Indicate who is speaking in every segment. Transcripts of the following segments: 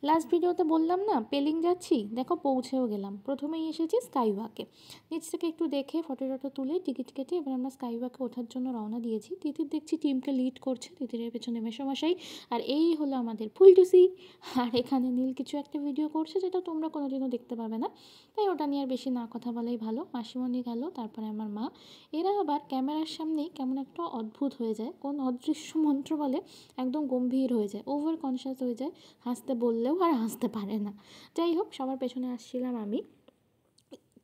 Speaker 1: Last ভিডিওতে বললাম না পেলিং যাচ্ছি, দেখো পৌঁছেও গেলাম। প্রথমেই এসেছি স্কাই ওয়াকে, নিচ থেকে একটু দেখে ফটো টটো তুলে টিকিট কেটে এবার আমরা স্কাই ওয়াকে ওঠার জন্য রওনা দিয়েছি। তিতির দেখছি টিমকে লিড করছে, তিতিরের পেছনে মেসোমশাই, আর এই হলো আমাদের ফুলটুসি। আর এখানে নীল কিছু একটা ভিডিও করছে যেটা তোমরা কোনোদিনও দেখতে পাবে না, তাই ওটা নিয়ে আর বেশি না কথা বলাই ভালো। মাসিমণি গেল, তারপরে আমার মা। এরা আবার ক্যামেরার সামনেই কেমন একটা অদ্ভুত হয়ে যায়, কোন অদৃশ্য মন্ত্র বলে একদম গম্ভীর হয়ে যায়, ওভার কনসিয়াস হয়ে যায়, হাসতে বললেও আর হাসতে পারে না। যাই হোক, সবার পেছনে আসছিলাম আমি।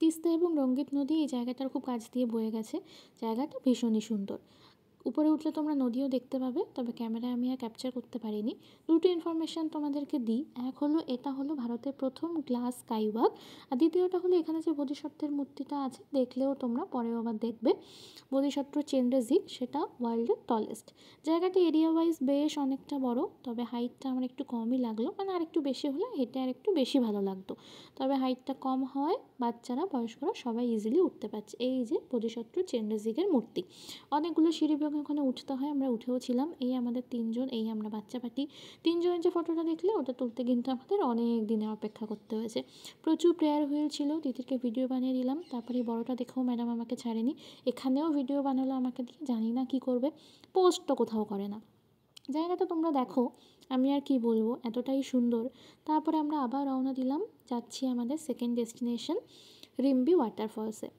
Speaker 1: তিস্তা এবং রঙ্গিত নদী এই জায়গাটার খুব কাছ দিয়ে বয়ে গেছে, জায়গাটা ভীষণই সুন্দর। উপরে উঠলে তোমরা নদীও দেখতে পাবে, তবে ক্যামেরায় আমি আর ক্যাপচার করতে পারিনি। দুটো ইনফরমেশান তোমাদেরকে দিই, এক হলো এটা হলো ভারতের প্রথম গ্লাস স্কাইওয়াক, আর দ্বিতীয়টা হলো এখানে যে বোধিসত্ত্বের মূর্তিটা আছে, দেখলেও তোমরা পরেও আবার দেখবে, বোধিসত্ত্ব চেনরেজিক, সেটা ওয়ার্ল্ডের টলেস্ট। জায়গাটা এরিয়া ওয়াইজ বেশ অনেকটা বড়, তবে হাইটটা আমার একটু কমই লাগলো, মানে আর একটু বেশি হলে হেঁটে আর একটু বেশি ভালো লাগতো, তবে হাইটটা কম হয় বাচ্চারা বয়স্করা সবাই ইজিলি উঠতে পারছে। এই যে বোধিসত্ত্ব চেনরেজিকের মূর্তি, অনেকগুলো সিঁড়ি ভেঙে ওখানে উঠতে হয়, আমরা উঠেও ছিলাম। এই আমাদের তিনজন, এই আমরা বাচ্চা পাটি তিনজনের যে ফটোটা দেখলে ওটা তুলতে কিন্তু আমাদের অনেক দিনে অপেক্ষা করতে হয়েছে। প্রচুর প্রেয়ার হুইল ছিল, তিতিরকে ভিডিও বানিয়ে দিলাম, তারপরে বড়টা দেখেও ম্যাডাম আমাকে ছাড়েনি, এখানেও ভিডিও বানালো আমাকে দিয়ে, জানি না কি করবে, পোস্ট তো কোথাও করে না। জায়গাটা তোমরা দেখো, আমি আর কি বলবো, এতটাই সুন্দর। তারপরে আমরা আবার রওনা দিলাম, যাচ্ছি আমাদের সেকেন্ড ডেস্টিনেশন রিম্বি ওয়াটারফলসে।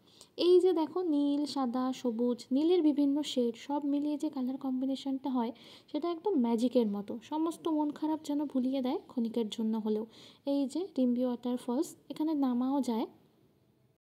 Speaker 1: এই যে দেখো নীল, সাদা, সবুজ, নীলের বিভিন্ন শেড সব মিলিয়ে যে কালার কম্বিনেশনটা হয়, সেটা একদম ম্যাজিকের মতো, সমস্ত মন খারাপ যেন ভুলিয়ে দেয় ক্ষণিকের জন্য হলেও। এই যে রিম্বি ওয়াটারফলস, এখানে নামাও যায়,